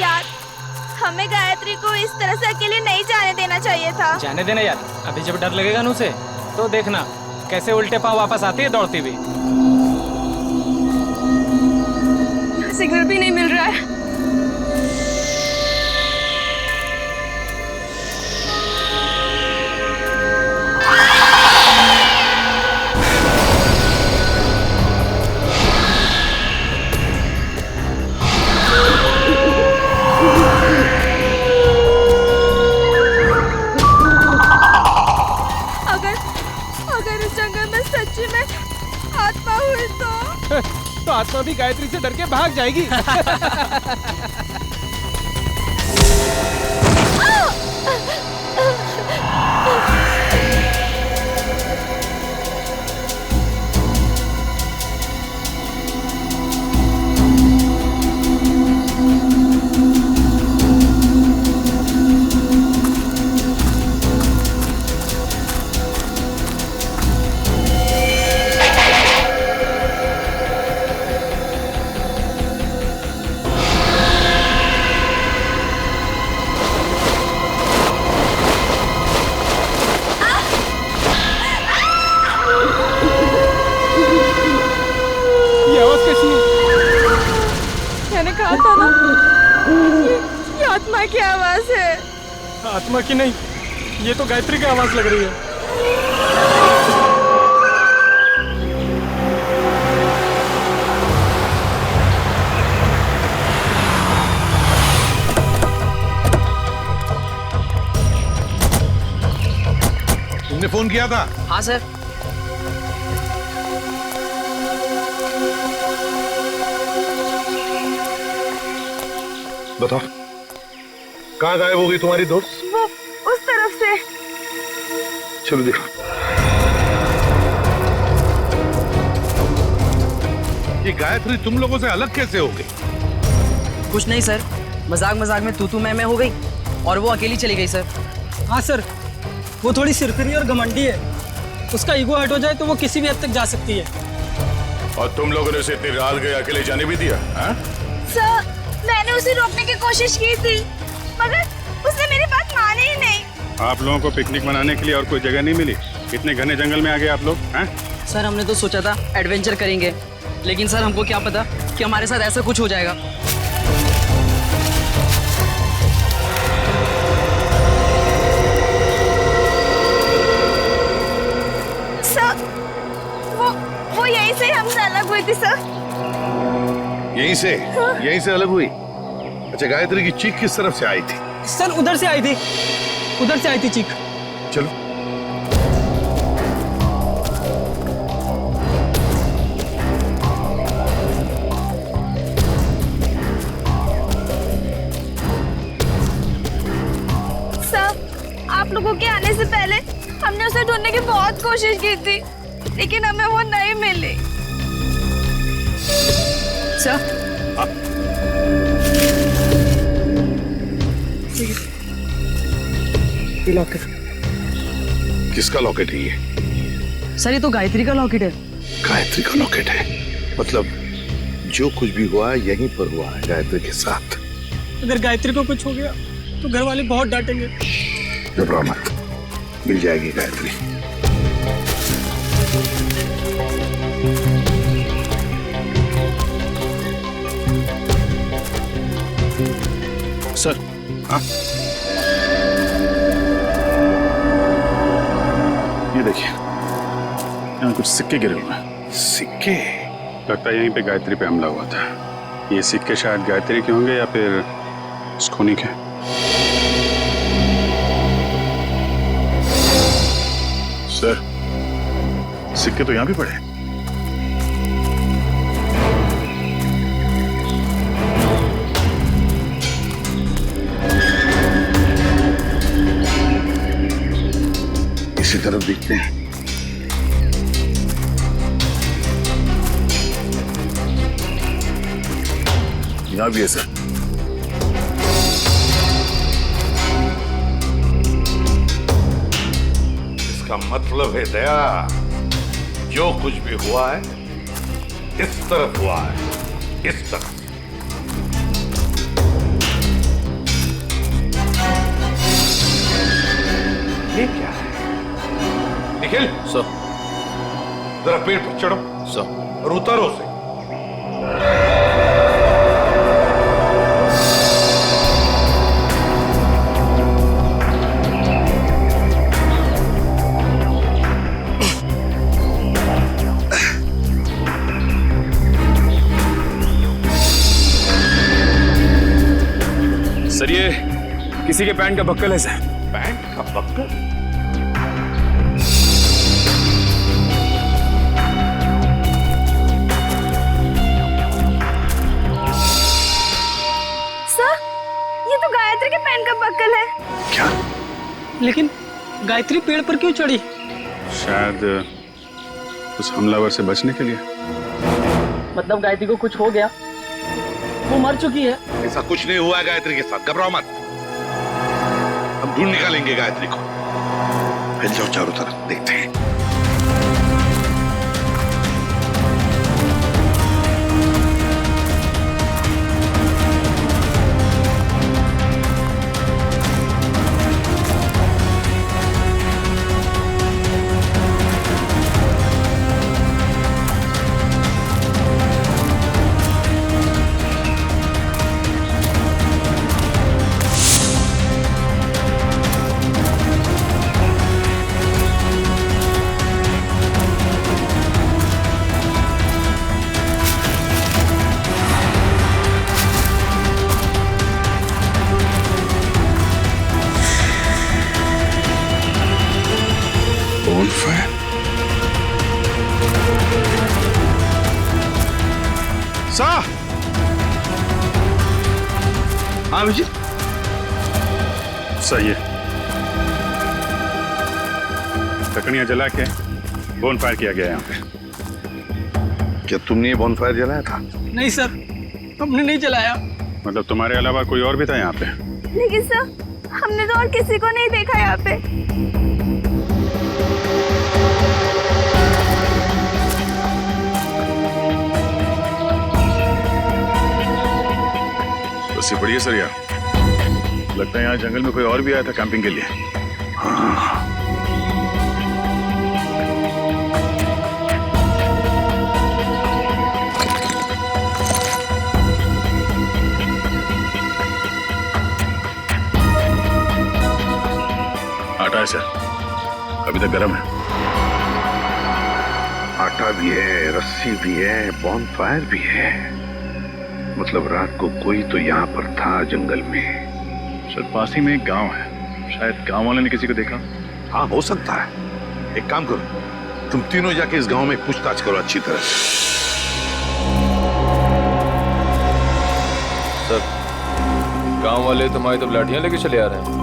यार, हमें गायत्री को इस तरह से अकेले नहीं जाने देना चाहिए था। जाने देना यार, अभी जब डर लगेगा ना उसे तो देखना कैसे उल्टे पांव वापस आती है दौड़ती हुई। सिग्नल भी नहीं मिल रहा है। अगर इस जंगल में सच्ची में आत्मा हुई तो आत्मा भी गायत्री से डर के भाग जाएगी। मैंने कहा था ना, ये आत्मा की आवाज है। आत्मा की नहीं, ये तो गायत्री की आवाज लग रही है। तुमने फोन किया था? हाँ सर। बताओ, कहाँ गायब हो गई तुम्हारी दोस्त? वो उस तरफ से। चलो देखो। ये गायत्री तुम लोगों से अलग कैसे हो गई? कुछ नहीं सर, मजाक मजाक में तू मैं हो गई और वो अकेली चली गई सर। हाँ सर, वो थोड़ी सिरफिरी और घमंडी है। उसका ईगो हट हो जाए तो वो किसी भी हद तक जा सकती है। और तुम लोगों ने उसे इतनी रात गए अकेले जाने भी दिया? सर, मैंने उसे रोकने की कोशिश की थी, मगर उसने मेरी बात मानी ही नहीं। आप लोगों को पिकनिक मनाने के लिए और कोई जगह नहीं मिली? इतने घने जंगल में आ गए आप लोग? हैं? सर हमने तो सोचा था एडवेंचर करेंगे, लेकिन सर हमको क्या पता कि हमारे साथ ऐसा कुछ हो जाएगा। सर, वो यहीं से हमसे अलग हुई थी सर। यहीं से? हाँ? यहीं से अलग हुई? अच्छा, गायत्री की चीख किस तरफ से आई थी? सर उधर से आई थी, उधर से आई थी चीख। चलो। सर, आप लोगों के आने से पहले हमने उसे ढूंढने की बहुत कोशिश की थी, लेकिन हमें वो नहीं मिली। सर ये लॉकेट। किसका लॉकेट है ये? सर ये तो गायत्री का लॉकेट है। गायत्री का लॉकेट है? मतलब जो कुछ भी हुआ यहीं पर हुआ है गायत्री के साथ। अगर गायत्री को कुछ हो गया तो घर वाले बहुत डांटेंगे। घबराओ मत, मिल जाएगी गायत्री। सर। हाँ? ये देखिए, यहाँ कुछ सिक्के गिरे हुए हैं। सिक्के? लगता है यहीं पे गायत्री पे हमला हुआ था। ये सिक्के शायद गायत्री के होंगे या फिर स्कोनी के। सर, सिक्के तो यहाँ भी पड़े। इसी तरफ दिखते हैं। यहाँ भी है सर। इसका मतलब है दया, जो कुछ भी हुआ है इस तरफ हुआ है, इस तरफ। ये क्या है? निखिल सर। जरा पेड़ पर चढ़ो सर। और उतारो उसे। सर ये किसी के पैंट का बक्कल है सर। पैंट का बक्कल? सर, ये तो गायत्री के पैंट का बक्कल है। क्या? लेकिन गायत्री पेड़ पर क्यों चढ़ी? शायद उस हमलावर से बचने के लिए। मतलब गायत्री को कुछ हो गया, वो मर चुकी है। ऐसा कुछ नहीं हुआ है गायत्री के साथ, घबराओ मत। हम ढूंढ निकालेंगे गायत्री को। फैल जाओ चारों तरफ, देखते हैं। हाँ विजय, सही है। लकड़ियां जला के बोनफायर किया गया यहाँ पे। क्या तुमने ये बॉनफायर जलाया था? नहीं सर, हमने नहीं जलाया। मतलब तुम्हारे अलावा कोई और भी था यहाँ पे? लेकिन सर, हमने तो और किसी को नहीं देखा यहाँ पे। बस ये बढ़िया सर यार, लगता है यहाँ जंगल में कोई और भी आया था कैंपिंग के लिए। हाँ। आटा है सर, अभी तक गर्म है। आटा भी है, रस्सी भी है, बॉनफायर भी है। मतलब रात को कोई तो यहाँ पर था जंगल में। सर पास ही में एक गांव है, शायद गांव वाले ने किसी को देखा। हाँ हो सकता है। एक काम करो, तुम तीनों जाके इस गांव में पूछताछ करो अच्छी तरह से। सर गांव वाले तुम्हारी तो लाठियां लेके चले आ रहे हैं।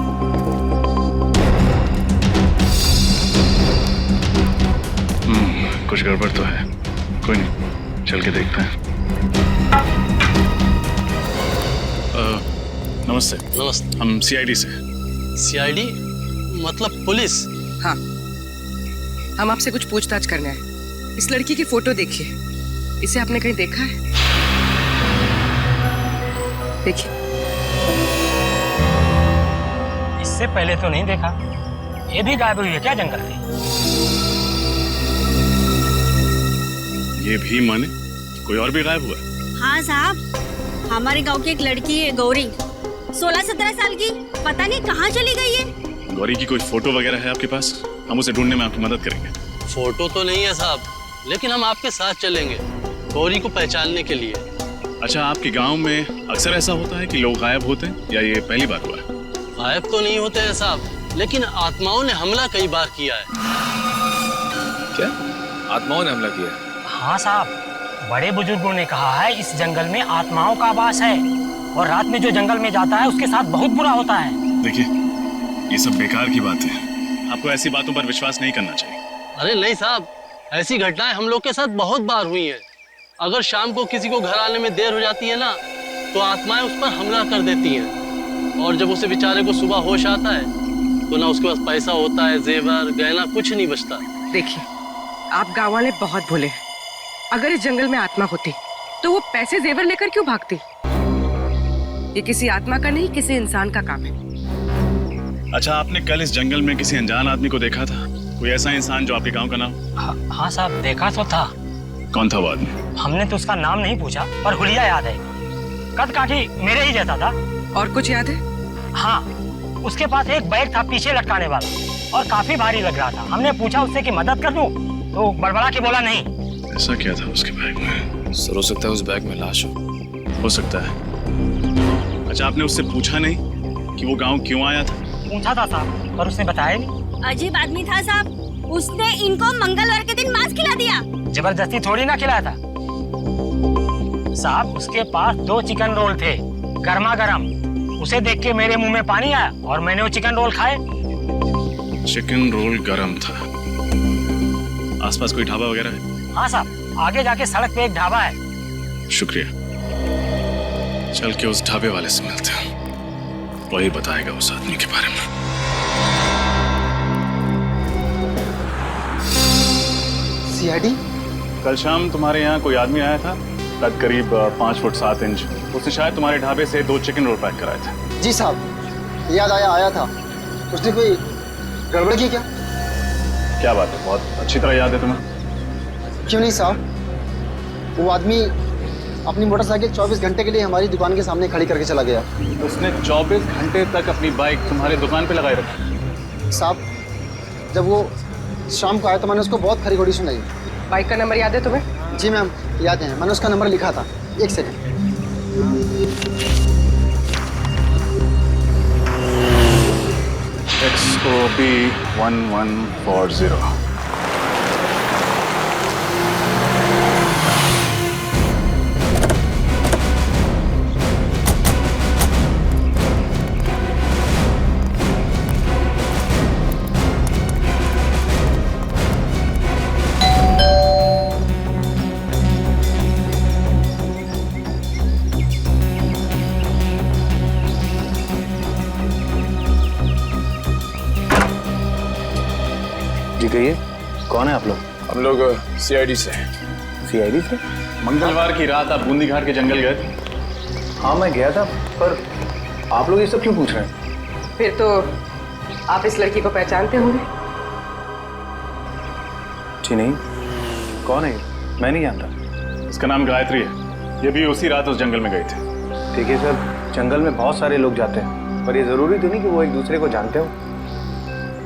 कुछ गड़बड़ तो है, कोई नहीं, चल के देखते हैं। नमस्ते। नमस्ते। हम सीआईडी से। सीआईडी मतलब पुलिस? हाँ, हम आपसे कुछ पूछताछ करना है। इस लड़की की फोटो देखिए, इसे आपने कहीं देखा है? देखिए। इससे पहले तो नहीं देखा। ये भी गायब हुई है क्या जंगल में? ये भी माने कोई और भी गायब हुआ? हाँ साहब, हमारे गांव की एक लड़की है गौरी, 16-17 साल की, पता नहीं कहाँ चली गई है। गौरी की कोई फोटो वगैरह है आपके पास? हम उसे ढूंढने में आपकी मदद करेंगे। फोटो तो नहीं है साहब, लेकिन हम आपके साथ चलेंगे गौरी को पहचानने के लिए। अच्छा, आपके गांव में अक्सर ऐसा होता है कि लोग गायब होते हैं या ये पहली बार हुआ है? गायब तो नहीं होते हैं साहब, लेकिन आत्माओं ने हमला कई बार किया है। क्या आत्माओं ने हमला किया है? हाँ साहब, बड़े बुजुर्गों ने कहा है इस जंगल में आत्माओं का वास है और रात में जो जंगल में जाता है उसके साथ बहुत बुरा होता है। देखिए, ये सब बेकार की बात है, आपको ऐसी बातों पर विश्वास नहीं करना चाहिए। अरे नहीं साहब, ऐसी घटनाएं हम लोग के साथ बहुत बार हुई हैं। अगर शाम को किसी को घर आने में देर हो जाती है ना, तो आत्माएं उस पर हमला कर देती हैं। और जब उसे बेचारे को सुबह होश आता है तो ना उसके पास पैसा होता है, जेवर गहना कुछ नहीं बचता। देखिए, आप गाँव वाले बहुत भोले हैं। अगर इस जंगल में आत्मा होती तो वो पैसे जेवर लेकर क्यों भागती? ये किसी आत्मा का नहीं, किसी इंसान का काम है। अच्छा, आपने कल इस जंगल में किसी अनजान आदमी को देखा था? कोई ऐसा इंसान जो आपके गांव का नाम? हाँ साहब, देखा तो था। कौन था वो आदमी? हमने तो उसका नाम नहीं पूछा, पर हुलिया याद है। कद काठी मेरे ही जैसा था। और कुछ याद है? हाँ, उसके पास एक बैग था पीछे लटकाने वाला, और काफी भारी लग रहा था। हमने पूछा उससे कि मदद कर दूं, तो बड़बड़ा के बोला नहीं। ऐसा क्या था उसके बैग में? सर, हो सकता है उस बैग में लाश हो सकता है। अच्छा, आपने उससे पूछा नहीं कि वो गांव क्यों आया था? पूछा था साहब, पर उसने बताया नहीं। अजीब आदमी था साहब, उसने इनको मंगलवार के दिन मांस खिला दिया। जबरदस्ती थोड़ी ना खिलाया था साहब। उसके पास 2 चिकन रोल थे, गर्मा गर्म। उसे देख के मेरे मुंह में पानी आया और मैंने वो चिकन रोल खाए। चिकन रोल गरम था। आसपास कोई ढाबा वगैरह है? हाँ साहब, आगे जाके सड़क पे एक ढाबा है। शुक्रिया। चल के उस ढाबे वाले से मिलते हैं, वही बताएगा उस आदमी के बारे में। सीआईडी? कल शाम तुम्हारे यहाँ कोई आदमी आया था, कद करीब 5 फुट 7 इंच। उसने शायद तुम्हारे ढाबे से 2 चिकन रोल पैक कराए थे। जी साहब, याद आया था। उसने कोई गड़बड़ की क्या? क्या बात है, बहुत अच्छी तरह याद है तुम्हें। क्यों नहीं साहब, वो आदमी अपनी मोटरसाइकिल 24 घंटे के लिए हमारी दुकान के सामने खड़ी करके चला गया। उसने 24 घंटे तक अपनी बाइक तुम्हारी दुकान पे लगाए रखी? साहब, जब वो शाम को आया तो मैंने उसको बहुत खरी खोटी सुनाई। बाइक का नंबर याद है तुम्हें? जी मैम, याद है। मैंने उसका नंबर लिखा था। एक सेकंड। XOB 1140। जी कहिए, कौन है आप लोग? हम लोग सीआईडी से। सीआईडी से? मंगलवार की रात आप बूंदी घाट के जंगल गए थे? हाँ, मैं गया था, पर आप लोग ये सब क्यों पूछ रहे हैं? फिर तो आप इस लड़की को पहचानते होंगे। जी नहीं। कौन है ये? मैं नहीं जानता। इसका नाम गायत्री है। ये भी उसी रात उस जंगल में गई थी। देखिए सर, जंगल में बहुत सारे लोग जाते हैं, पर ये जरूरी तो नहीं कि वो एक दूसरे को जानते हो।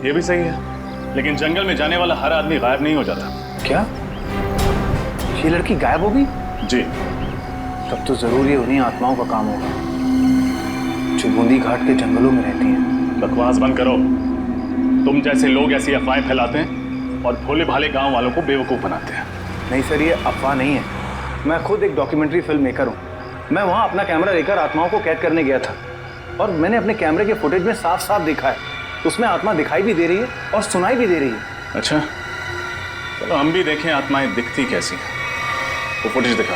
ये भी सही है, लेकिन जंगल में जाने वाला हर आदमी गायब नहीं हो जाता। क्या ये लड़की गायब हो गई? जी। तब तो जरूर ये उन्हीं आत्माओं का काम होगा जो बूंदी घाट के जंगलों में रहती हैं। बकवास बंद करो। तुम जैसे लोग ऐसी अफवाहें फैलाते हैं और भोले भाले गांव वालों को बेवकूफ बनाते हैं। नहीं सर, ये अफवाह नहीं है। मैं खुद एक डॉक्यूमेंट्री फिल्म मेकर हूँ। मैं वहाँ अपना कैमरा लेकर आत्माओं को कैद करने गया था, और मैंने अपने कैमरे के फुटेज में साफ साफ देखा है, उसमें आत्मा दिखाई भी दे रही है और सुनाई भी दे रही है। अच्छा, चलो हम भी देखें आत्माएं दिखती कैसी हैं। वो फुटेज दिखा।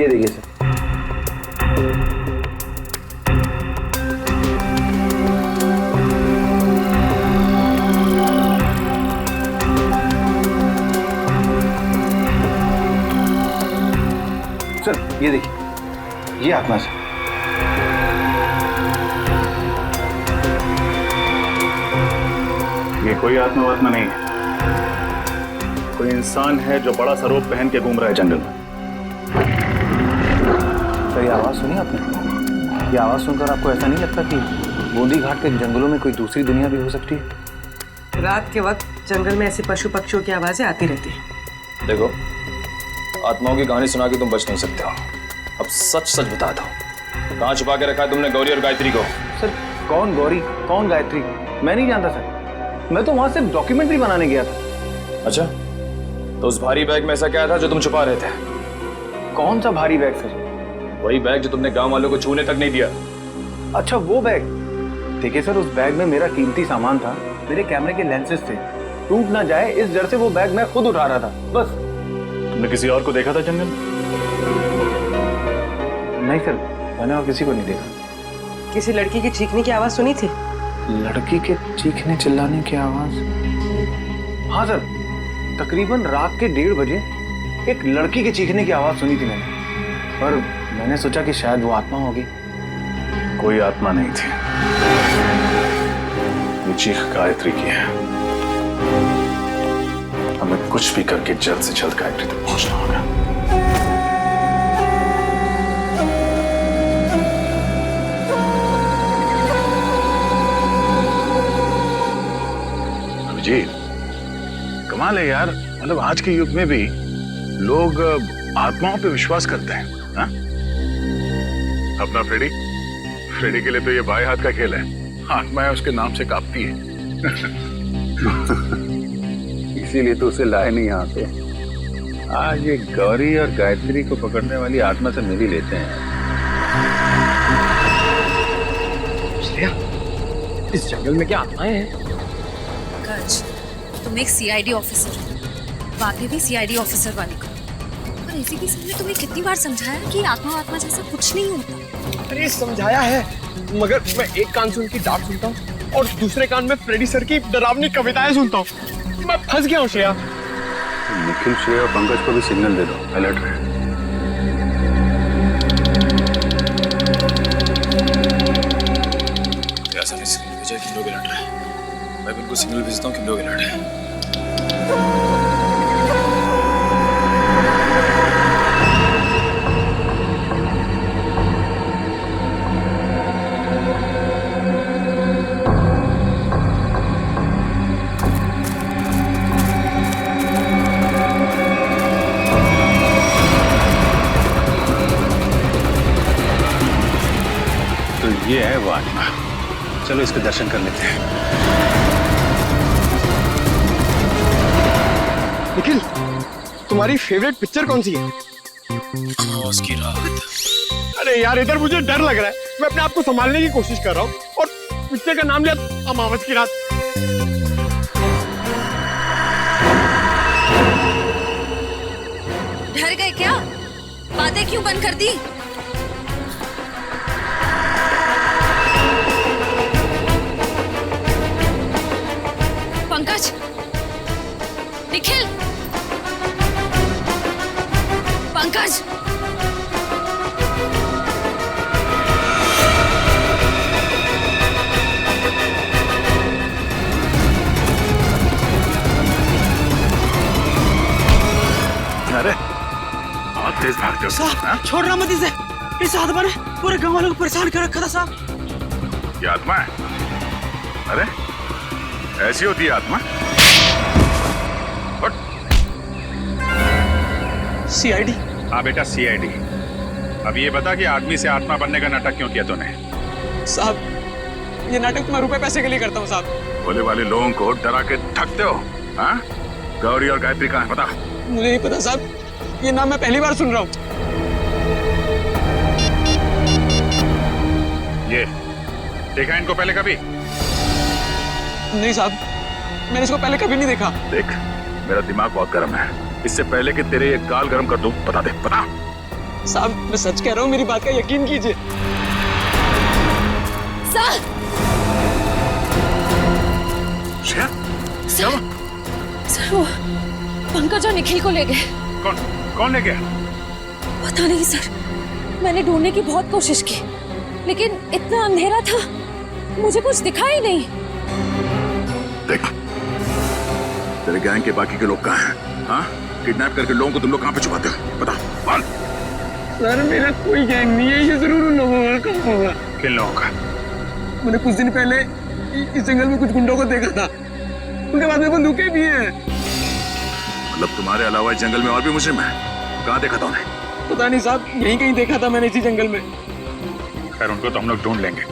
ये देखिए सर। सर ये देखिए, ये आत्मा से। ये कोई आत्मा नहीं है, कोई इंसान है जो बड़ा सा रोब पहन के घूम रहा है जंगल में। सर ये आवाज़ सुनी आपने? ये आवाज़ सुनकर आपको ऐसा नहीं लगता कि बूंदी घाट के जंगलों में कोई दूसरी दुनिया भी हो सकती है? रात के वक्त जंगल में ऐसे पशु पक्षियों की आवाजें आती रहती हैं। देखो, आत्माओं की कहानी सुना के तुम बच नहीं सकते हो। अब सच सच बता दो, कहाँ छुपा के रखा है तुमने गौरी और गायत्री को? सर कौन गौरी, कौन गायत्री, मैं नहीं जानता सर। मैं तो वहां सिर्फ डॉक्यूमेंट्री बनाने गया था। अच्छा, तो उस भारी बैग में ऐसा क्या था जो तुम छुपा रहे थे? कौन सा भारी बैग सर? वही बैग जो तुमने गांव वालों को छूने तक नहीं दिया। अच्छा वो बैग। देखिए सर, उस बैग में मेरा कीमती सामान था, मेरे कैमरे के लेंसेज थे। टूट ना जाए इस डर से वो बैग मैं खुद उठा रहा था, बस। तुमने किसी और को देखा था जंगल? नहीं सर, मैंने और किसी को नहीं देखा। किसी लड़की की चीखने की आवाज सुनी थी? लड़की के चीखने चिल्लाने की आवाज। हाँ सर, तकरीबन रात के 1:30 बजे एक लड़की के चीखने की आवाज सुनी थी मैंने, पर मैंने सोचा कि शायद वो आत्मा होगी। कोई आत्मा नहीं थी, ये चीख गायत्री की है। हमें कुछ भी करके जल्द से जल्द गायत्री तक पहुंचना होगा। अभिजीत, कमाल है यार, मतलब आज के युग में भी लोग आत्माओं पे विश्वास करते हैं। हा? अपना फ्रेडी के लिए तो ये बाएं हाथ का खेल है, आत्माएं उसके नाम से कांपती है। इसीलिए तो उसे लाए नहीं यहाँ पे। आज ये गौरी और गायत्री को पकड़ने वाली आत्मा से मिल ही लेते हैं। इस जंगल में क्या आत्माएं हैं? पंकज, तुम एक सीआईडी ऑफिसर हो, बातें भी सीआईडी ऑफिसर वाली करो। और एसीपी सर ने तुम्हें कितनी बार समझाया कि आत्मा जैसा कुछ नहीं होता। अरे समझाया है, मगर मैं एक कान से उनकी डांट सुनता हूँ और दूसरे कान में फ्रेडी सर की डरावनी कविताएं सुनता हूँ। मैं फंस गया हूँ श्रेया। निखिल, श्रेया और पंकज को भी सिग्नल दे दो, अलर्ट रहे। ऐसा नहीं, सिग्नल भेजा कि लोग अलर्ट रहे। मैं बिल्कुल सिग्नल भेजता हूँ कि लोग अलर्ट है। ये है वो आत्मा, चलो इसके दर्शन कर लेते हैं। निखिल, तुम्हारी फेवरेट पिक्चर कौन सी है? अमावस की रात। अरे यार, इधर मुझे डर लग रहा है, मैं अपने आप को संभालने की कोशिश कर रहा हूँ और पिक्चर का नाम लिया अमावस की रात। डर गए क्या? बातें क्यों बंद कर दी? पंकज, निखिल, पंकज, अरे बहुत तेज भागते हो। साहब, छोड़ रहा मत इसे। इस आत्मा ने पूरे गांव वालों को परेशान कर रखा था साहब। ये आत्मा है? अरे ऐसी होती है आत्मा? सीआईडी। हाँ बेटा, सीआईडी। अब ये बता कि आदमी से आत्मा बनने का नाटक क्यों किया तूने? साहब, ये नाटक मैं रुपए पैसे के लिए करता हूँ साहब। भोले वाले लोगों को डरा के थकते हो। हाँ? गौरी और गायत्री कहाँ है बता? मुझे नहीं पता साहब, ये नाम मैं पहली बार सुन रहा हूँ। ये देखा इनको पहले कभी? नहीं साहब, मैंने इसको पहले कभी नहीं देखा। देख, मेरा दिमाग बहुत गर्म है, इससे पहले कि तेरे ये गाल गर्म कर दूं, बता दे, बता। साहब, मैं सच कह रहा हूँ, मेरी बात का यकीन कीजिए। सर, सर वो पंकज और निखिल को ले गए। कौन ले गया? पता नहीं सर, मैंने ढूंढने की बहुत कोशिश की, लेकिन इतना अंधेरा था, मुझे कुछ दिखा ही नहीं। देख, तेरे गैंग के बाकी के लोग कहाँ हैं? हाँ? किडनैप करके लोगों को तुम लोग कहाँ पे छुपाते हो? बता, बोल। सर, मेरा कोई गैंग नहीं है, ये जरूर उन लोगों का होगा। किन लोगों का? मैंने कुछ दिन पहले इस जंगल में कुछ गुंडों को देखा था, उनके बाद में बंदूकें भी हैं। मतलब तुम्हारे अलावा इस जंगल में और भी मुजरिम हैं? कहाँ देखा था उन्हें? पता नहीं साहब, यहीं कहीं देखा था मैंने इसी जंगल में। खैर, उनको तो हम लोग ढूंढ लेंगे।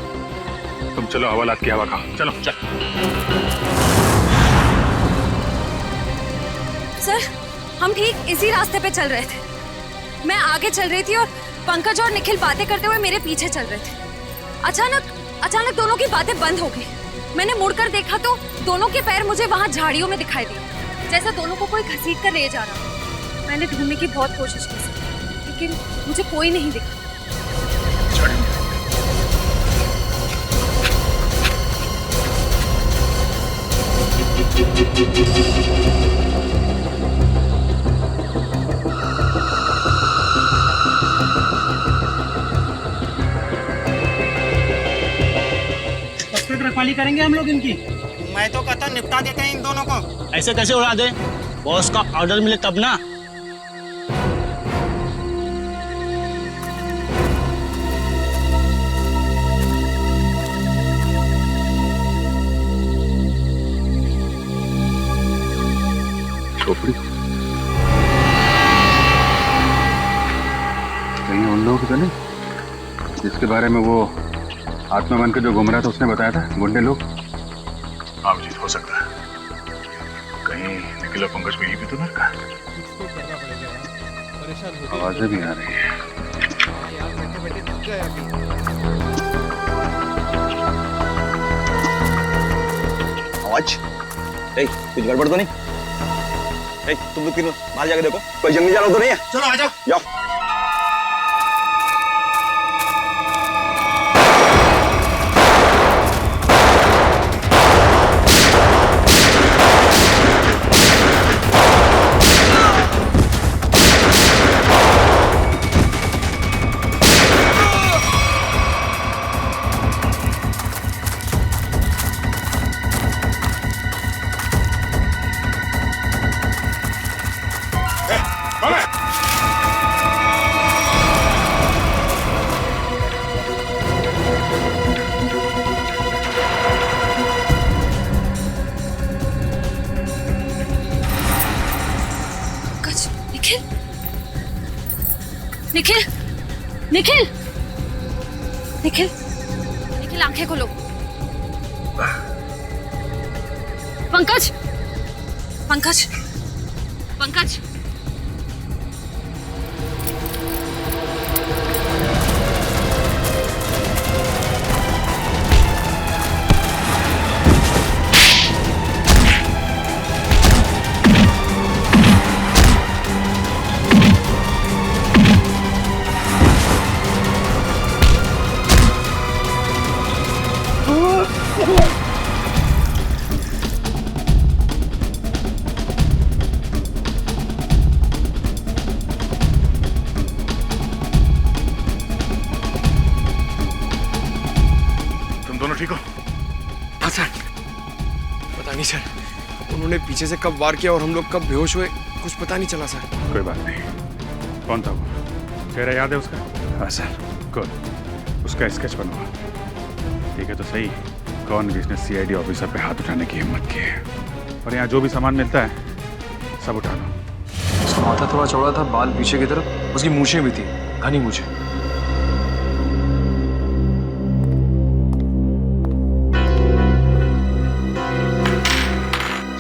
तुम चलो, हवालात की हवा खाओ। चलो चल। सर, हम ठीक इसी रास्ते पे चल रहे थे। मैं आगे चल रही थी और पंकज और निखिल बातें करते हुए मेरे पीछे चल रहे थे। अचानक दोनों की बातें बंद हो गई। मैंने मुड़कर देखा तो दोनों के पैर मुझे वहां झाड़ियों में दिखाई दिए, जैसा दोनों को कोई घसीट कर ले जा रहा। मैंने ढूंढने की बहुत कोशिश की, लेकिन मुझे कोई नहीं दिखा। कब तक रखवाली करेंगे हम लोग इनकी? मैं तो कहता निपटा देते हैं इन दोनों को। ऐसे कैसे उड़ा दे? बॉस का ऑर्डर मिले तब ना। खोपड़ी कहीं उन लोगों की तो नहीं जिसके बारे में वो आत्मा बन के जो घूम रहा था उसने बताया था, गुंडे लोग? हाँ जी, हो सकता है। कहीं निखिल और पंकज को यही भी तो ना रखा। आवाजें भी आ रही है। आवाज? कुछ गड़बड़ तो नहीं? तुम लोग तीनों बाहर जाके देखो, कोई जंगली जानवर तो नहीं है? चलो आ जाओ। जाओ। निखिल, निखिल, निखिल, निखिल आंखें खोलो। पंकज, पंकज, पंकज। ठीक हो? हाँ सर। पता नहीं सर, उन्होंने पीछे से कब वार किया और हम लोग कब बेहोश हुए, कुछ पता नहीं चला सर। कोई बात नहीं। कौन था वो? चेहरा याद है उसका? हाँ सर। गुड। उसका स्केच बनवा। ठीक है तो सही, कौन किसने सीआईडी ऑफिसर पे हाथ उठाने की हिम्मत की है? और यहाँ जो भी सामान मिलता है सब उठा लो। उसका माथा थोड़ा चौड़ा था, बाल पीछे की तरफ, उसकी मूछें भी थी, घनी मूछें।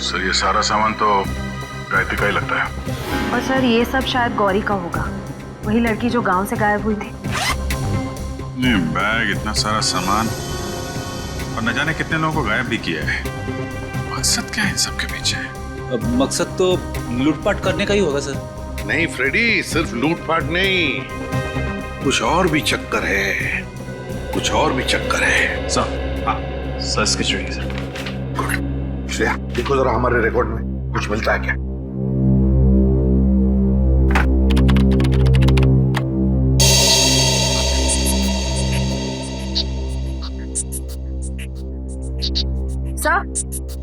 सर ये सारा सामान तो गायत्री का ही लगता है। और सर ये सब शायद गौरी का होगा, वही लड़की जो गांव से गायब हुई थी। नहीं, बैग, इतना सारा सामान और न जाने कितने लोगों को गायब भी किया है। मकसद क्या है इन सब के पीछे? मकसद तो लूटपाट करने का ही होगा सर। नहीं फ्रेडी, सिर्फ लूटपाट नहीं, कुछ और भी चक्कर है, कुछ और भी चक्कर है। सर, हाँ sir, sketch ready sir. Good. Shreya, देखो जरा हमारे रिकॉर्ड में कुछ मिलता है क्या?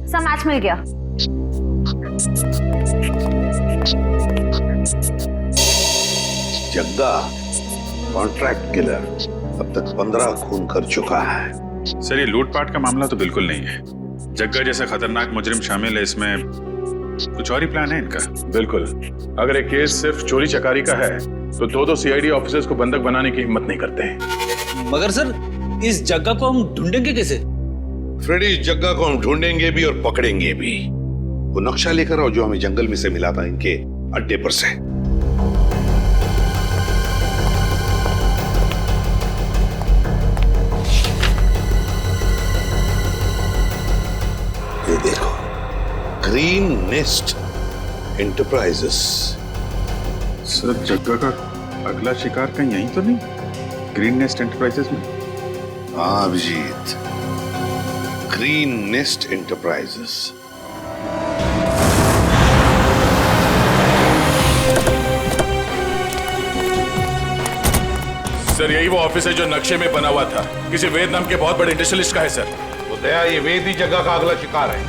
सर मैच मिल गया। जग्गा कॉन्ट्रैक्ट किलर अब तक 15 खून कर चुका है। सर ये लूटपाट का मामला तो बिल्कुल नहीं है। जग्गा जैसा खतरनाक मुजरिम शामिल है इसमें, कुछ और ही प्लान है इनका। बिल्कुल, अगर एक केस सिर्फ चोरी चकारी का है तो दो सीआईडी ऑफिसर्स को बंधक बनाने की हिम्मत नहीं करते हैं। मगर सर इस जग्गा को हम ढूंढेंगे कैसे? फ्रेडी, इस जग्गा को हम ढूंढेंगे भी और पकड़ेंगे भी। वो नक्शा लेकर आओ जो हमें जंगल में से मिला था इनके अड्डे पर से। ये देखो, ग्रीन नेस्ट एंटरप्राइजेस। सर जग्गा का अगला शिकार कहीं यहीं तो नहीं? ग्रीन नेस्ट एंटरप्राइजेस में? हाँ Abhijit, green nest enterprises. Sir यही वो ऑफिस है जो नक्शे में बना हुआ था, किसी वेद नाम के बहुत बड़े इंडस्ट्रियलिस्ट का है सर। तो दया ये वेद ही जगह का अगला शिकार है।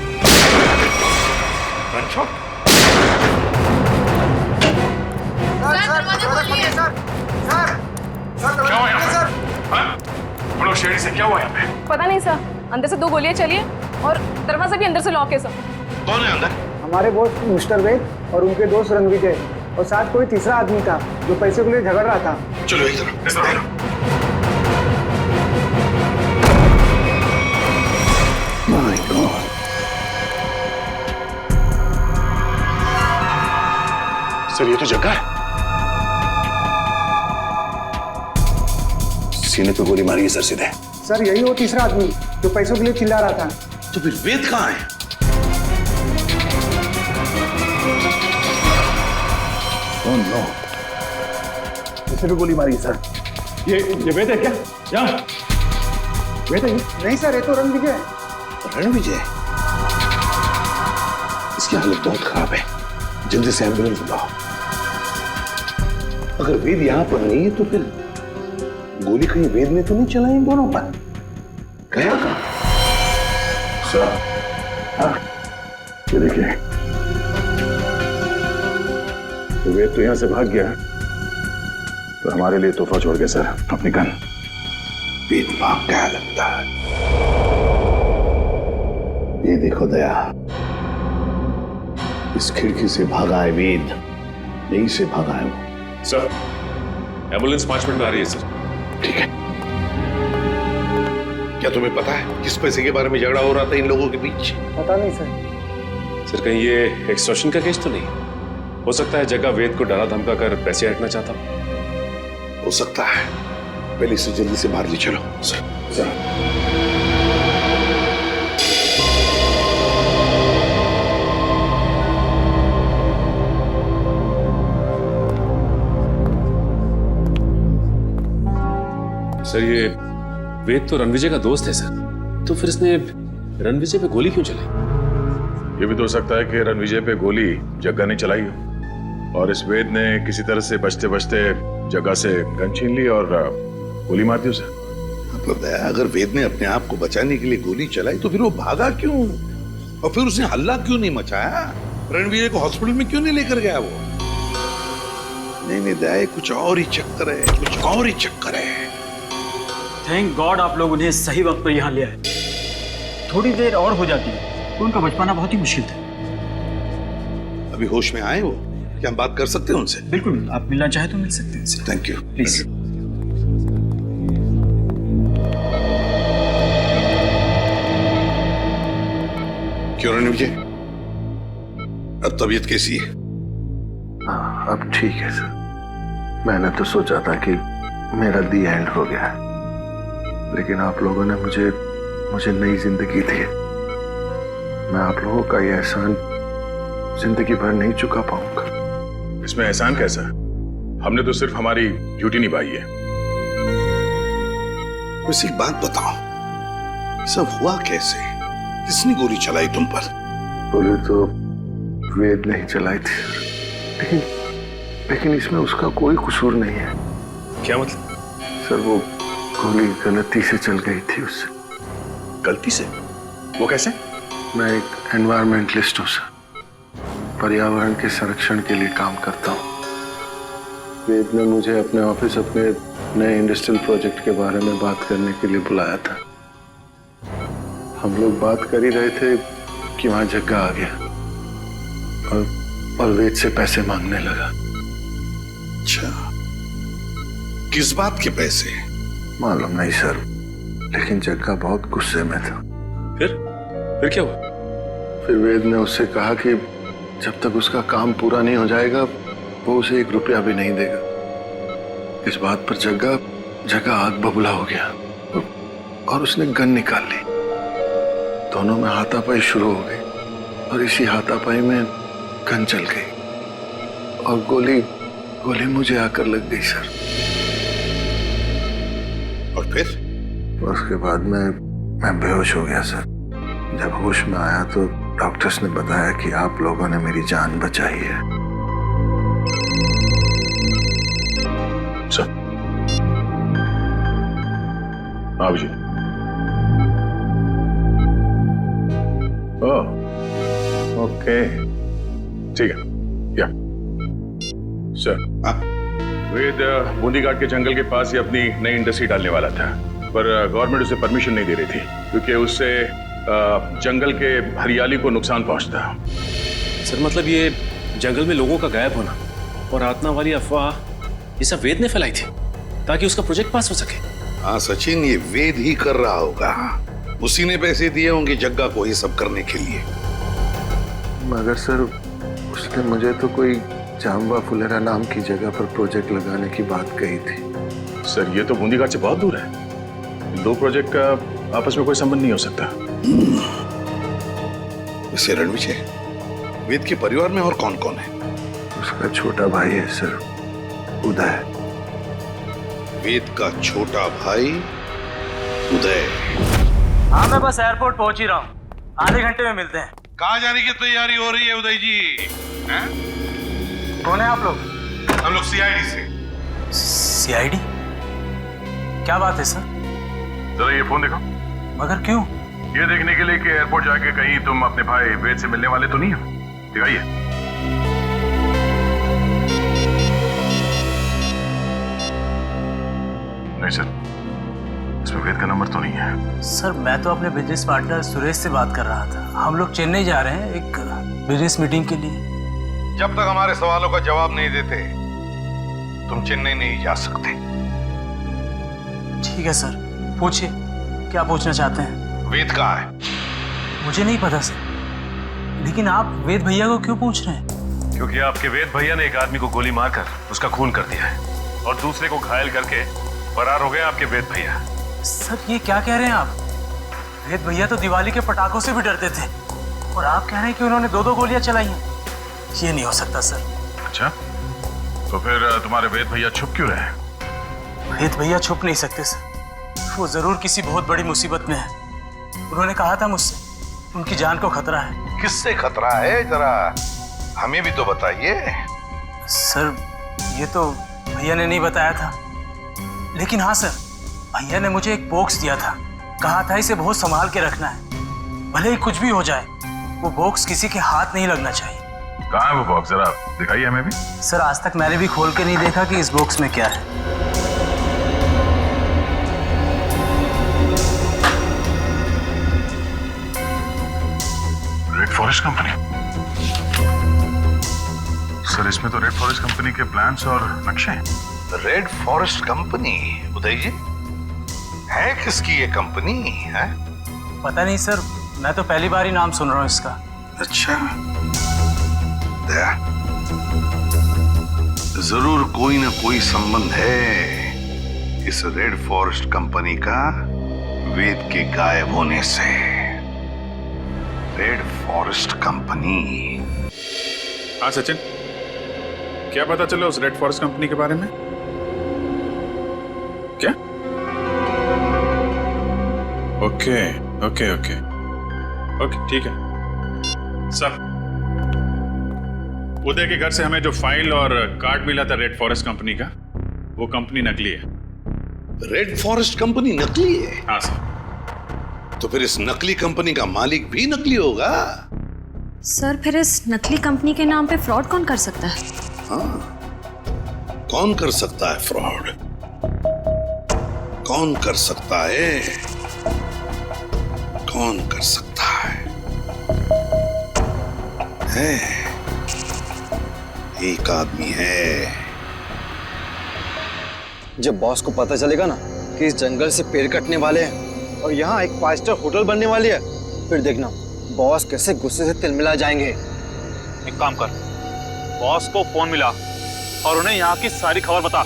क्या हुआ यहाँ पे? हाँ? हम लोग शेरी से क्या हुआ यहाँ पे? पता नहीं सर, अंदर से 2 गोलियां चली है और दरवाजा भी अंदर से लॉक है सर। कौन है अंदर? हमारे बॉस मिस्टर वेद और उनके दोस्त रणविजय और साथ कोई तीसरा आदमी था जो पैसे के लिए झगड़ रहा था। चलो इधर। My God. सर ये तो जगह है। सीने पे गोली मारी है सर सीधे। सर यही वो तीसरा आदमी जो पैसों के लिए चिल्ला रहा था। तो फिर वेद कहाँ है? Oh no. इसे भी गोली मारी है सर। ये वेद है क्या? यहाँ वेद है? नहीं सर, ये तो रणविजय है। रणविजय? इसकी हालत बहुत खराब है, जल्दी से एम्बुलेंस बुलाओ। अगर वेद यहाँ पर नहीं है तो फिर गोली कहीं वेद ने तो नहीं चलाई इन दोनों पर? गया कहाँ? सर, हाँ, ये देखिए, तो वेद तो यहां से भाग गया, तो हमारे लिए तोहफा छोड़ गया सर, अपनी गन। वेद भाग गया लगता है। ये देखो दया, इस खिड़की से भागा है वेद, यहीं से भागा है वो। सर एम्बुलेंस 5 मिनट में आ रही है सर। ठीक है। क्या तुम्हें पता है किस पैसे के बारे में झगड़ा हो रहा था इन लोगों के बीच? पता नहीं सर। सर कहीं ये एक्सटॉर्शन का केस तो नहीं? हो सकता है जगह वेद को डरा धमका कर पैसे हटना चाहता हो सकता है। पहले इसे जल्दी से बाहर ले चलो सर। सर ये वेद तो रणविजय का दोस्त है सर, तो फिर इसने रणविजय पे गोली क्यों चलाई? ये भी तो हो सकता है कि रणविजय पे गोली जग्गा ने चलाई हो और इस वेद ने किसी तरह से बचते बचते जगह से गन छीन ली और गोली मार दी उसे। मतलब अगर वेद ने अपने आप को बचाने के लिए गोली चलाई तो फिर वो भागा क्यों? और फिर उसने हल्ला क्यों नहीं मचाया? रणवीर को हॉस्पिटल में क्यों नहीं लेकर गया वो? नहीं दया, कुछ और ही चक्कर है, कुछ और ही चक्कर है। थैंक गॉड आप लोग उन्हें सही वक्त पर यहाँ ले आए। थोड़ी देर और हो जाती तो उनका बच पाना बहुत ही मुश्किल था। अभी होश में आए वो? क्या हम बात कर सकते हैं उनसे? बिल्कुल, आप मिलना चाहे तो मिल सकते हैं। Thank you. प्लीज। क्यों रणविजय, अब तबीयत कैसी है? हाँ, अब ठीक है सर। मैंने तो सोचा था कि मेरा दी एंड हो गया, लेकिन आप लोगों ने मुझे नई जिंदगी दी। मैं आप लोगों का ये एहसान जिंदगी भर नहीं चुका पाऊंगा। इसमें एहसान कैसा? हमने तो सिर्फ हमारी ड्यूटी निभाई है। वैसे एक बात बताओ, सब हुआ कैसे? किसने गोली चलाई तुम पर? गोली तो वेद नहीं चलाई थी, लेकिन इसमें उसका कोई कसूर नहीं है। क्या मतलब? सर वो गोली गलती से चल गई थी उससे। गलती से? वो कैसे? मैं एक एनवायरमेंटलिस्ट हूँ सर, पर्यावरण के संरक्षण के लिए काम करता हूँ। वेद ने मुझे अपने ऑफिस अपने नए इंडस्ट्रियल प्रोजेक्ट के बारे में बात करने के लिए बुलाया था। हम लोग बात कर ही रहे थे कि वहां जग्गा आ गया और वेद से पैसे मांगने लगा। अच्छा, किस बात के पैसे? मालूम नहीं सर, लेकिन जग्गा बहुत गुस्से में था। फिर क्या हुआ? फिर वेद ने उससे कहा कि जब तक उसका काम पूरा नहीं हो जाएगा वो उसे 1 रुपया भी नहीं देगा। इस बात पर जग्गा आग बबूला हो गया और उसने गन निकाल ली। दोनों में हाथापाई शुरू हो गई और इसी हाथापाई में गन चल गई और गोली मुझे आकर लग गई सर। और फिर? उसके बाद मैं बेहोश हो गया सर। जब होश में आया तो डॉक्टर्स ने बताया कि आप लोगों ने मेरी जान बचाई है। सर हाँ जी। ओह, ओके, ठीक है। या सर, वेद बूंदी घाट के जंगल के पास ही अपनी नई इंडस्ट्री डालने वाला था, पर गवर्नमेंट उसे परमिशन नहीं दे रही थी क्योंकि उससे जंगल के हरियाली को नुकसान पहुंचता। सर मतलब ये जंगल में लोगों का गायब होना और आत्मा वाली अफवाह ये सब वेद ने फैलाई थी ताकि उसका प्रोजेक्ट पास हो सके। हाँ सचिन, ये वेद ही कर रहा होगा। उसी ने पैसे दिए होंगे जग्गा को ये सब करने के लिए। मगर सर उसने मुझे तो कोई जाम्बा फुलेरा नाम की जगह पर प्रोजेक्ट लगाने की बात कही थी। सर ये तो बूंदी घाट से बहुत दूर है, दो प्रोजेक्ट का आपस में कोई संबंध नहीं हो सकता। वैसे रणविजय, वेद के परिवार में और कौन कौन है? उसका छोटा भाई है सर, उदय। वेद का छोटा भाई उदय। हाँ मैं बस एयरपोर्ट पहुंच ही रहा हूँ, आधे घंटे में मिलते हैं। कहाँ जाने की तैयारी हो रही है उदय जी? हैं? कौन है आप लोग? हम लोग सीआईडी से। सीआईडी? क्या बात है सर? जरा ये फोन देखो। मगर क्यों? ये देखने के लिए कि एयरपोर्ट जाके कहीं तुम अपने भाई वेद से मिलने वाले तो नहीं हो। दिखाइए। नहीं सर, इसमें वेद का नंबर तो नहीं है। सर मैं तो अपने बिजनेस पार्टनर सुरेश से बात कर रहा था। हम लोग चेन्नई जा रहे हैं एक बिजनेस मीटिंग के लिए। जब तक हमारे सवालों का जवाब नहीं देते तुम चेन्नई नहीं जा सकते। ठीक है सर, पूछिए क्या पूछना चाहते हैं। वेद कहाँ है? मुझे नहीं पता सर, लेकिन आप वेद भैया को क्यों पूछ रहे हैं? क्योंकि आपके वेद भैया ने एक आदमी को गोली मारकर उसका खून कर दिया है और दूसरे को घायल करके फरार हो गए आपके वेद भैया। सर ये क्या कह रहे हैं आप? वेद भैया तो दिवाली के पटाखों से भी डरते थे और आप कह रहे हैं कि उन्होंने दो गोलियां चलाई हैं। ये नहीं हो सकता सर। अच्छा, तो फिर तुम्हारे वेद भैया छुप क्यों रहे? वेद भैया छुप नहीं सकते सर, वो जरूर किसी बहुत बड़ी मुसीबत में है। उन्होंने कहा था मुझसे उनकी जान को खतरा है। किससे खतरा है, जरा हमें भी तो बताइए। सर ये तो भैया ने नहीं बताया था, लेकिन हाँ सर, भैया ने मुझे एक बॉक्स दिया था, कहा था इसे बहुत संभाल के रखना है, भले ही कुछ भी हो जाए वो बॉक्स किसी के हाथ नहीं लगना चाहिए। कहाँ है वो बॉक्स, जरा दिखाइए हमें भी। सर आज तक मैंने भी खोल के नहीं देखा कि इस बॉक्स में क्या है। Red forest company? सर इसमें तो रेड फॉरेस्ट कंपनी के प्लान्स और नक्शे हैं। Red forest company? Uday ji, है किसकी ये कंपनी है? पता नहीं सर, मैं तो पहली बार ही नाम सुन रहा हूँ इसका। अच्छा, जरूर कोई ना कोई संबंध है इस रेड फॉरेस्ट कंपनी का वेद के गायब होने से। Red forest company. हाँ सचिन, क्या पता चला उस रेड फॉरेस्ट कंपनी के बारे में? क्या? ओके ओके ओके ओके, ठीक है। सर, उदय के घर से हमें जो फाइल और कार्ड मिला था रेड फॉरेस्ट कंपनी का, वो कंपनी नकली है। रेड फॉरेस्ट कंपनी नकली है? हाँ सर। तो फिर इस नकली कंपनी का मालिक भी नकली होगा? सर फिर इस नकली कंपनी के नाम पे फ्रॉड कौन कर सकता है? हाँ, कौन कर सकता है फ्रॉड? कौन कर सकता है? कौन कर सकता है? एक आदमी है। जब बॉस को पता चलेगा ना कि इस जंगल से पेड़ कटने वाले हैं और यहाँ एक 5 स्टार होटल बनने वाली है, फिर देखना बॉस कैसे गुस्से से तिलमिला जाएंगे। एक काम कर, बॉस को फोन मिला और उन्हें यहाँ की सारी खबर बता।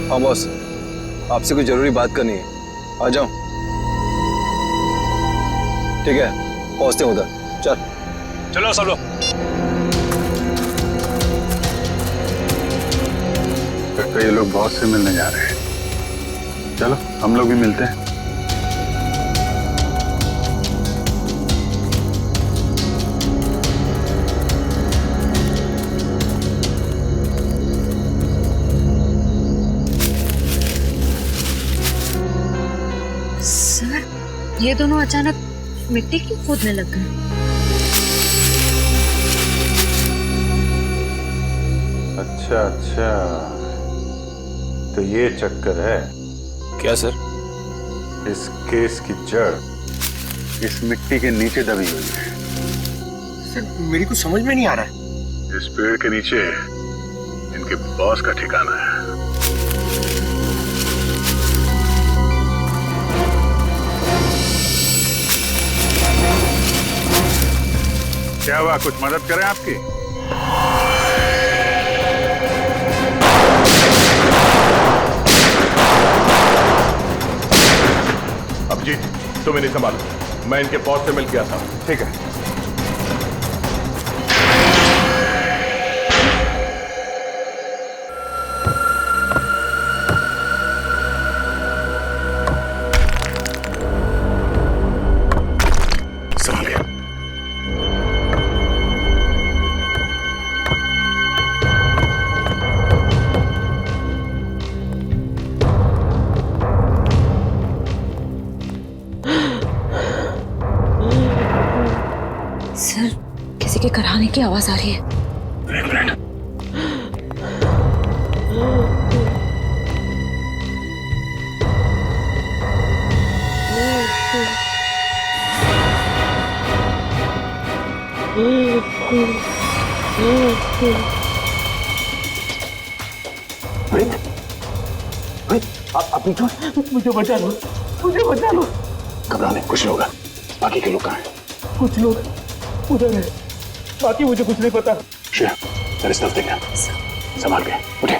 हाँ बॉस, आपसे कोई जरूरी बात करनी है, आ जाओ। ठीक है, पहुंचते हैं उधर। चलो सब लोग। लगता है ये लोग बॉस से मिलने जा रहे हैं। चलो हम लोग भी मिलते हैं। ये दोनों अचानक मिट्टी क्यों खोदने लग गए? अच्छा अच्छा, तो ये चक्कर है क्या सर? इस केस की जड़ इस मिट्टी के नीचे दबी हुई है। सर मेरी कुछ समझ में नहीं आ रहा है। इस पेड़ के नीचे इनके बॉस का ठिकाना है। क्या हुआ, कुछ मदद करें आपकी? अभिजीत, तुम इन्हें संभालो, मैं इनके बॉस से मिल के आता हूं। ठीक है। संभाल गया। सर, किसी के कराने की आवाज आ रही है। एक मिनट। आप क्यों? मुझे बचा लो, मुझे बचा लो। घबराने कुछ नहीं होगा। बाकी के लोग कहाँ हैं? कुछ लोग उधर है, बाकी मुझे कुछ नहीं पता। श्रेया, तेरे तरफ देखना, संभाल के उठे।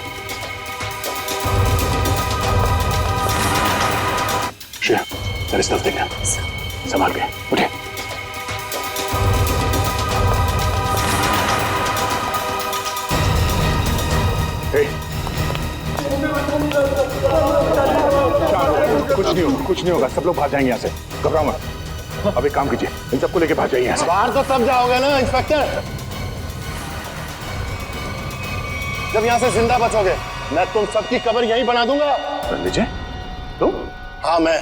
श्रेया, तेरे तरफ देखना, संभाल के उठे। कुछ नहीं होगा, कुछ नहीं होगा, सब लोग भाग जाएंगे यहाँ से, घबराओ मत। अब एक काम कीजिए, इन सबको लेके भाग जाइए यहाँ से। बाहर तो तब जाओगे ना इंस्पेक्टर, जब यहाँ से जिंदा बचोगे। मैं तुम सबकी कब्र यहीं बना दूंगा। विजय, तुम? हाँ मैं।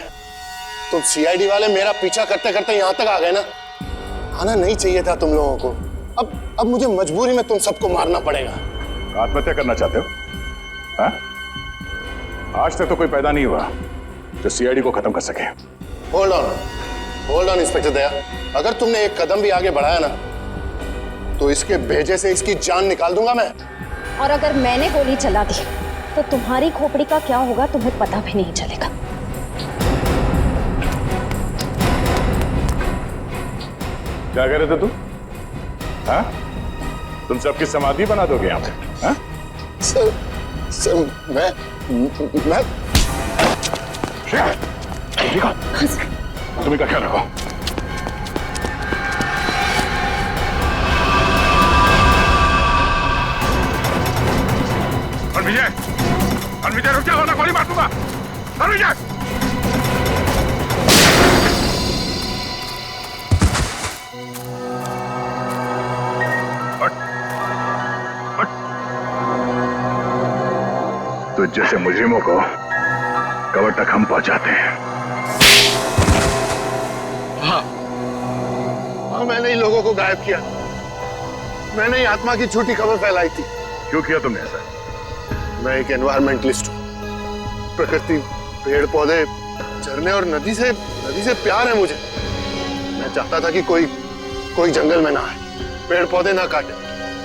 तुम सीआईडी वाले मेरा पीछा करते करते यहाँ तक आ गए ना। आना नहीं चाहिए था तुम लोगों को। अब मुझे मजबूरी में तुम सबको मारना पड़ेगा। आत्महत्या करना चाहते हो? हाँ? आज तक तो कोई पैदा नहीं हुआ जो सीआईडी को खत्म कर सके। होल्ड ऑन इंस्पेक्टर दया, अगर तुमने एक कदम भी आगे बढ़ाया ना तो इसके भेजे से इसकी जान निकाल दूंगा मैं। और अगर मैंने गोली चला दी तो तुम्हारी खोपड़ी का क्या होगा तुम्हें पता भी नहीं चलेगा। क्या कह रहे थे तुम? हाँ? तुम सबकी समाधि बना दोगे यहाँ पे? हाँ? सर मैं तुम्हें का ख्याल रखो। विजय रुक जाओ, वरना गोली मार दूंगा। विजय, तो जैसे मुजरिमों को कब्र तक हम पहुंचाते हैं। हाँ, मैंने ही लोगों को गायब किया। मैंने ही आत्मा की झूठी खबर फैलाई थी। क्यों किया तुमने ऐसा? मैं एक एनवायरमेंटलिस्ट हूँ। प्रकृति, पेड़ पौधे, झरने और नदी से प्यार है मुझे। मैं चाहता था कि कोई जंगल में ना आए, पेड़ पौधे ना काटे,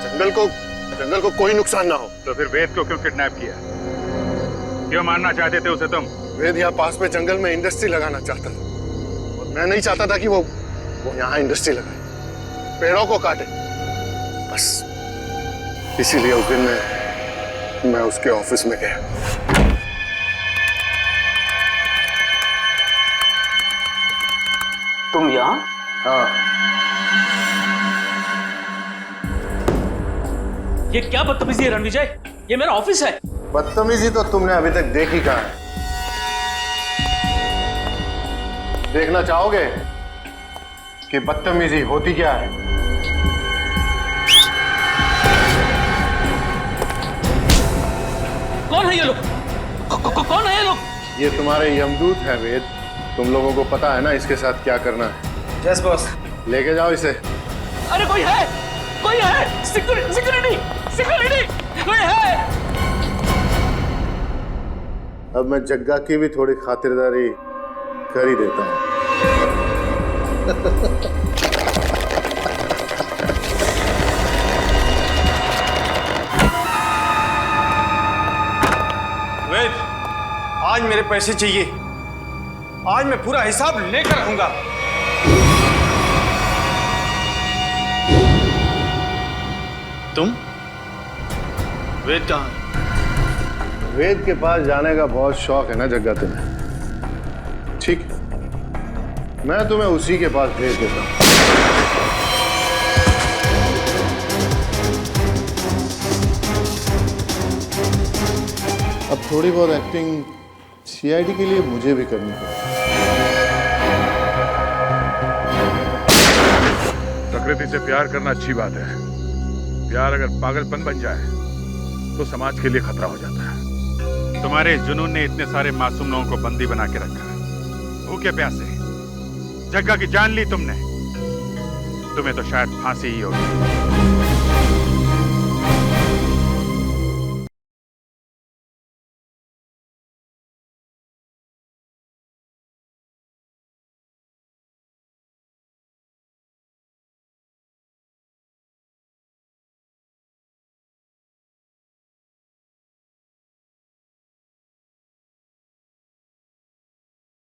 जंगल को कोई नुकसान ना हो। तो फिर वेद को क्यों किडनैप किया? क्यों मारना चाहते थे उसे तुम? वेद यहाँ पास में जंगल में इंडस्ट्री लगाना चाहता था और मैं नहीं चाहता था कि वो यहाँ इंडस्ट्री लगाए, पेड़ों को काटे। बस इसीलिए उस दिन मैं उसके ऑफिस में गया। तुम यहाँ? हाँ। ये क्या बदतमीजी है रणविजय? ये मेरा ऑफिस है। बदतमीजी तो तुमने अभी तक देखी कहाँ है? देखना चाहोगे कि बदतमीजी होती क्या है? कौन है ये लोग? कौन है ये लोग? ये तुम्हारे यमदूत हैं वेद। तुम लोगों को पता है ना इसके साथ क्या करना है? Yes boss. लेके जाओ इसे। अरे कोई है सिक्योरिटी कोई है। अब मैं जग्गा की भी थोड़ी खातिरदारी कर ही देता हूँ। वेद, आज मेरे पैसे चाहिए। आज मैं पूरा हिसाब लेकर आऊंगा। तुम? वेद कहाँ है? वेद के पास जाने का बहुत शौक है ना जग्गा तुम्हें? ठीक, मैं तुम्हें उसी के पास भेज देता हूं। अब थोड़ी बहुत एक्टिंग सीआईडी के लिए मुझे भी करनी पड़ेगी। प्रकृति से प्यार करना अच्छी बात है। प्यार अगर पागलपन बन जाए तो समाज के लिए खतरा हो जाता है। तुम्हारे जुनून ने इतने सारे मासूम लोगों को बंदी बना के रखा। भूखे प्यासे जग्गा की जान ली तुमने। तुम्हें तो शायद फांसी ही होगी।